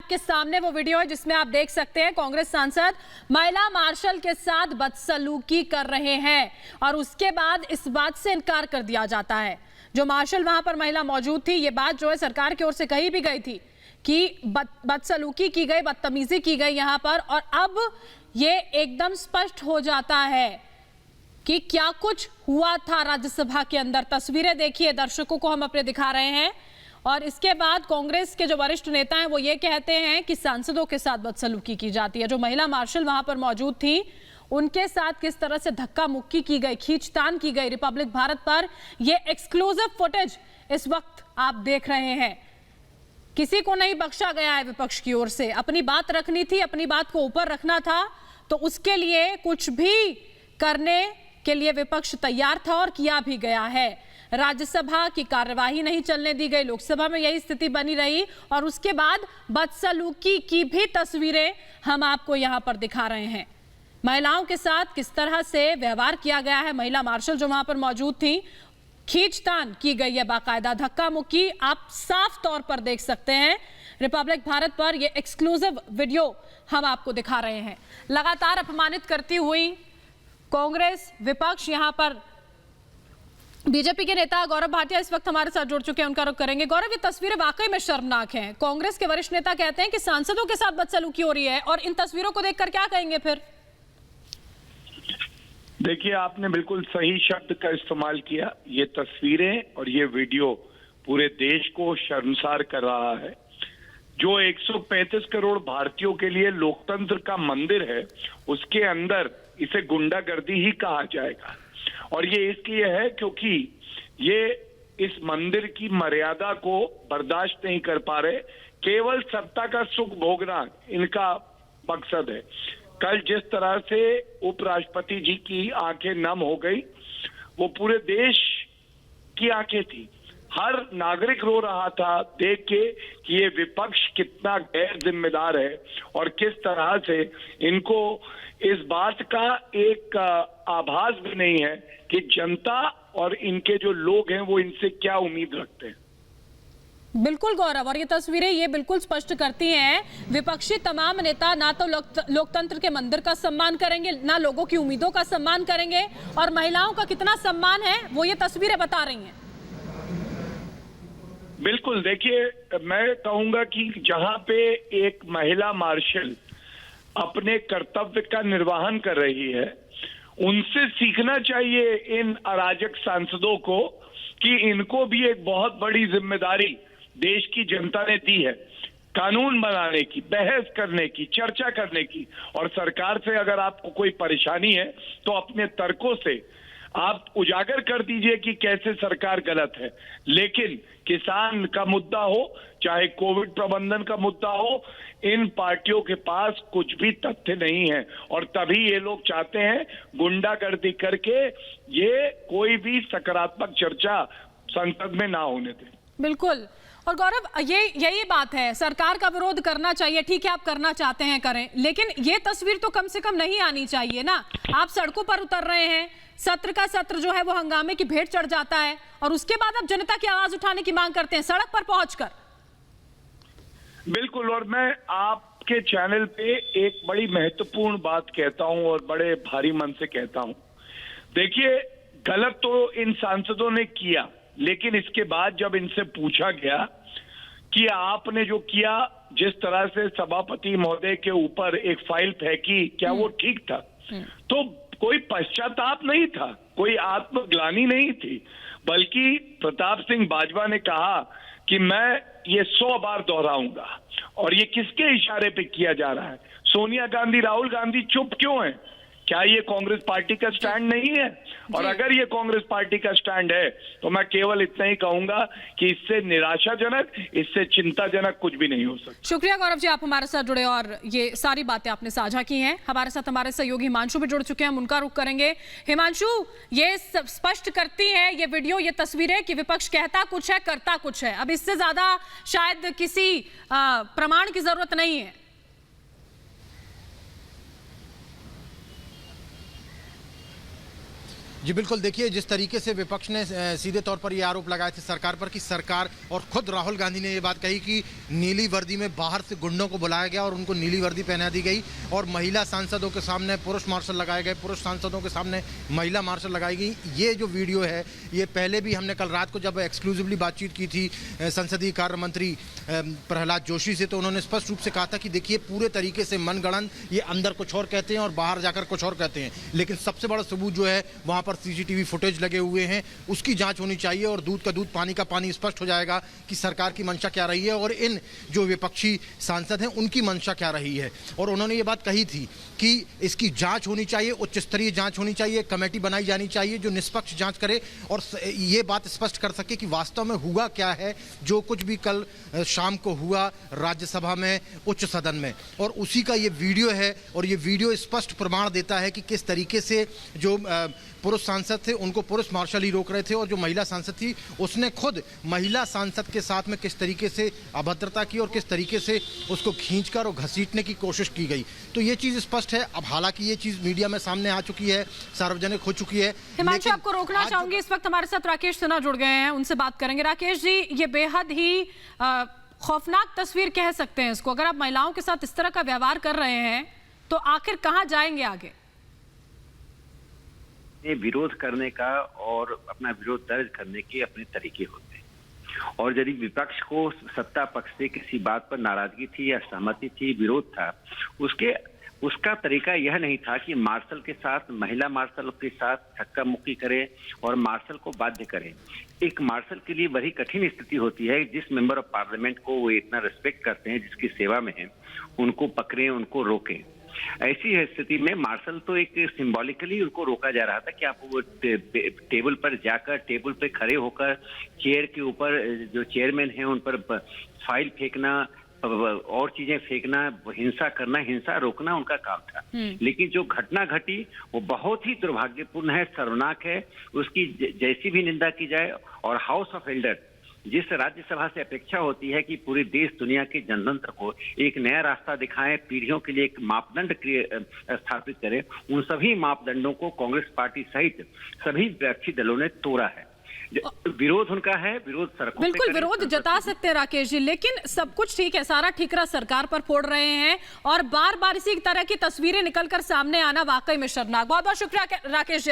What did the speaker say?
आपके सामने वो वीडियो है जिसमें आप देख सकते हैं कांग्रेस सांसद महिला मार्शल के साथ बदसलूकी कर रहे हैं और उसके बाद इस बात से इनकार कर दिया जाता है। जो मार्शल वहां पर महिला मौजूद थी, ये बात जो है सरकार की ओर से कही भी गई थी कि बदसलूकी की गई, बदतमीजी की गई यहां पर। और अब ये एकदम स्पष्ट हो जाता है कि क्या कुछ हुआ था राज्यसभा के अंदर। तस्वीरें देखिए, दर्शकों को हम अपने दिखा रहे हैं। और इसके बाद कांग्रेस के जो वरिष्ठ नेता हैं वो ये कहते हैं कि सांसदों के साथ बदसलूकी की जाती है। जो महिला मार्शल वहां पर मौजूद थी उनके साथ किस तरह से धक्का मुक्की की गई, खींचतान की गई रिपब्लिक भारत पर, ये एक्सक्लूसिव फुटेज इस वक्त आप देख रहे हैं। किसी को नहीं बख्शा गया है विपक्ष की ओर से। अपनी बात रखनी थी, अपनी बात को ऊपर रखना था, तो उसके लिए कुछ भी करने के लिए विपक्ष तैयार था और किया भी गया है। राज्यसभा की कार्यवाही नहीं चलने दी गई, लोकसभा में यही स्थिति बनी रही और उसके बाद बदसलूकी की भी तस्वीरें हम आपको यहां पर दिखा रहे हैं। महिलाओं के साथ किस तरह से व्यवहार किया गया है, महिला मार्शल जो वहां पर मौजूद थी, खींचतान की गई है, बाकायदा धक्का मुक्की आप साफ तौर पर देख सकते हैं। रिपब्लिक भारत पर यह एक्सक्लूसिव वीडियो हम आपको दिखा रहे हैं। लगातार अपमानित करती हुई कांग्रेस विपक्ष, यहां पर बीजेपी के नेता गौरव भाटिया इस वक्त हमारे साथ जुड़ चुके हैं, उनका रुख करेंगे। गौरव, ये तस्वीरें वाकई में शर्मनाक हैं। कांग्रेस के वरिष्ठ नेता कहते हैं कि सांसदों के साथ बदसलूकी हो रही है और इन तस्वीरों को देखकर क्या कहेंगे फिर? देखिए, आपने बिल्कुल सही शब्द का इस्तेमाल किया। ये तस्वीरें और ये वीडियो पूरे देश को शर्मसार कर रहा है। जो 135 करोड़ भारतीयों के लिए लोकतंत्र का मंदिर है, उसके अंदर इसे गुंडागर्दी ही कहा जाएगा। और ये इसलिए है क्योंकि ये इस मंदिर की मर्यादा को बर्दाश्त नहीं कर पा रहे। केवल सत्ता का सुख भोगना इनका मकसद है। कल जिस तरह से उपराष्ट्रपति जी की आंखें नम हो गई, वो पूरे देश की आंखें थी। हर नागरिक रो रहा था देख के कि ये विपक्ष कितना गैर जिम्मेदार है और किस तरह से इनको इस बात का एक आभास भी नहीं है कि जनता और इनके जो लोग हैं वो इनसे क्या उम्मीद रखते हैं। बिल्कुल गौरव, और ये तस्वीरें ये बिल्कुल स्पष्ट करती हैं विपक्षी तमाम नेता ना तो लोकतंत्र के मंदिर का सम्मान करेंगे, ना लोगों की उम्मीदों का सम्मान करेंगे, और महिलाओं का कितना सम्मान है वो ये तस्वीरें बता रही हैं। बिल्कुल, देखिए, मैं कहूंगा कि जहां पे एक महिला मार्शल अपने कर्तव्य का निर्वहन कर रही है, उनसे सीखना चाहिए इन अराजक सांसदों को कि इनको भी एक बहुत बड़ी जिम्मेदारी देश की जनता ने दी है, कानून बनाने की, बहस करने की, चर्चा करने की। और सरकार से अगर आपको कोई परेशानी है तो अपने तर्कों से आप उजागर कर दीजिए कि कैसे सरकार गलत है। लेकिन किसान का मुद्दा हो, चाहे कोविड प्रबंधन का मुद्दा हो, इन पार्टियों के पास कुछ भी तथ्य नहीं है और तभी ये लोग चाहते हैं गुंडागर्दी करके ये कोई भी सकारात्मक चर्चा संसद में ना होने दें। बिल्कुल, और गौरव, यही बात है, सरकार का विरोध करना चाहिए, ठीक है, आप करना चाहते हैं करें, लेकिन ये तस्वीर तो कम से कम नहीं आनी चाहिए ना। आप सड़कों पर उतर रहे हैं, सत्र का सत्र जो है वो हंगामे की भेंट चढ़ जाता है और उसके बाद आप जनता की आवाज उठाने की मांग करते हैं सड़क पर पहुंचकर। बिल्कुल, और मैं आपके चैनल पे एक बड़ी महत्वपूर्ण बात कहता हूं और बड़े भारी मन से कहता हूं। देखिए, गलत तो इन सांसदों ने किया, लेकिन इसके बाद जब इनसे पूछा गया कि आपने जो किया, जिस तरह से सभापति महोदय के ऊपर एक फाइल फेंकी, क्या वो ठीक था? तो कोई पश्चाताप नहीं था, कोई आत्मग्लानि नहीं थी, बल्कि प्रताप सिंह बाजवा ने कहा कि मैं ये 100 बार दोहराऊंगा। और ये किसके इशारे पे किया जा रहा है? सोनिया गांधी, राहुल गांधी चुप क्यों है? क्या ये कांग्रेस पार्टी का स्टैंड नहीं है? और अगर ये कांग्रेस पार्टी का स्टैंड है तो मैं केवल इतना ही कहूंगा कि इससे निराशाजनक, इससे चिंताजनक कुछ भी नहीं हो सकता। शुक्रिया गौरव जी, आप हमारे साथ जुड़े और ये सारी बातें आपने साझा की हैं। हमारे साथ हमारे सहयोगी हिमांशु भी जुड़ चुके हैं, हम उनका रुख करेंगे। हिमांशु, ये स्पष्ट करती है ये वीडियो, ये तस्वीरें कि विपक्ष कहता कुछ है, करता कुछ है। अब इससे ज्यादा शायद किसी प्रमाण की जरूरत नहीं है। जी बिल्कुल, देखिए जिस तरीके से विपक्ष ने सीधे तौर पर ये आरोप लगाए थे सरकार पर कि सरकार, और खुद राहुल गांधी ने ये बात कही कि नीली वर्दी में बाहर से गुंडों को बुलाया गया और उनको नीली वर्दी पहना दी गई और महिला सांसदों के सामने पुरुष मार्शल लगाए गए, पुरुष सांसदों के सामने महिला मार्शल लगाई गई। ये जो वीडियो है ये पहले भी हमने कल रात को जब एक्सक्लूसिवली बातचीत की थी संसदीय कार्य मंत्री प्रहलाद जोशी से, तो उन्होंने स्पष्ट रूप से कहा था कि देखिए पूरे तरीके से मनगढ़ंत, ये अंदर कुछ और कहते हैं और बाहर जाकर कुछ और कहते हैं, लेकिन सबसे बड़ा सबूत जो है वहां पर सीसीटीवी फुटेज लगे हुए हैं, उसकी जांच होनी चाहिए और दूध का दूध पानी का पानी स्पष्ट हो जाएगा कि सरकार की मंशा क्या रही है और इन जो विपक्षी सांसद हैं उनकी मंशा क्या रही है। और उन्होंने ये बात कही थी कि इसकी जांच होनी चाहिए, उच्च स्तरीय जांच होनी चाहिए, कमेटी बनाई जानी चाहिए जो निष्पक्ष जांच करे और ये बात स्पष्ट कर सके कि वास्तव में हुआ क्या है जो कुछ भी कल शाम को हुआ राज्यसभा में, उच्च सदन में। और उसी का ये वीडियो है और ये वीडियो स्पष्ट प्रमाण देता है कि किस तरीके से जो पुरुष सांसद थे उनको पुरुष मार्शल ही रोक रहे थे और जो महिला सांसद थी उसने खुद महिला सांसद के साथ में किस तरीके से अभद्रता की और किस तरीके से उसको खींचकर और घसीटने की कोशिश की गई। तो ये चीज़ स्पष्ट है। अब हालांकि ये चीज़ मीडिया में सामने आ चुकी है, सार्वजनिक हो चुकी है। हिमांशु, आपको रोकना चाहूंगी, इस वक्त हमारे साथ राकेश सिन्हा जुड़ गए हैं, उनसे बात करेंगे। राकेश जी, ये बेहद ही खौफनाक तस्वीर कह सकते हैं इसको। अगर आप महिलाओं के साथ इस तरह का व्यवहार कर रहे हैं तो आखिर कहां जाएंगे आगे? विरोध करने का और अपना विरोध दर्ज करने के अपने तरीके होते हैं और यदि विपक्ष को सत्ता पक्ष से किसी बात पर नाराजगी थी या सहमति थी, विरोध था, उसका तरीका यह नहीं था कि मार्शल के साथ, महिला मार्शल के साथ धक्का मुक्की करे और मार्शल को बाध्य करे। एक मार्शल के लिए बड़ी कठिन स्थिति होती है, जिस मेंबर ऑफ पार्लियामेंट को वो इतना रिस्पेक्ट करते हैं, जिसकी सेवा में है, उनको पकड़े, उनको रोकें। ऐसी स्थिति में मार्शल तो एक सिंबॉलिकली उनको रोका जा रहा था कि आप वो टेबल पर जाकर, टेबल पे खड़े होकर चेयर के ऊपर जो चेयरमैन हैं उन पर फाइल फेंकना और चीजें फेंकना, हिंसा करना, हिंसा रोकना उनका काम था। लेकिन जो घटना घटी वो बहुत ही दुर्भाग्यपूर्ण है, शर्मनाक है। उसकी जैसी भी निंदा की जाए और हाउस ऑफ एल्डर जिस राज्यसभा से अपेक्षा होती है कि पूरे देश दुनिया के जनतंत्र को एक नया रास्ता दिखाएं, पीढ़ियों के लिए एक मापदंड स्थापित करें, उन सभी मापदंडों को कांग्रेस पार्टी सहित सभी विपक्षी दलों ने तोड़ा है। विरोध उनका है, विरोध सड़कों पे बिल्कुल विरोध जता सकते हैं राकेश जी, लेकिन सब कुछ ठीक है, सारा ठीकरा सरकार पर फोड़ रहे हैं और बार बार इसी तरह की तस्वीरें निकलकर सामने आना वाकई में शर्मनाक। बहुत बहुत शुक्रिया राकेश जी।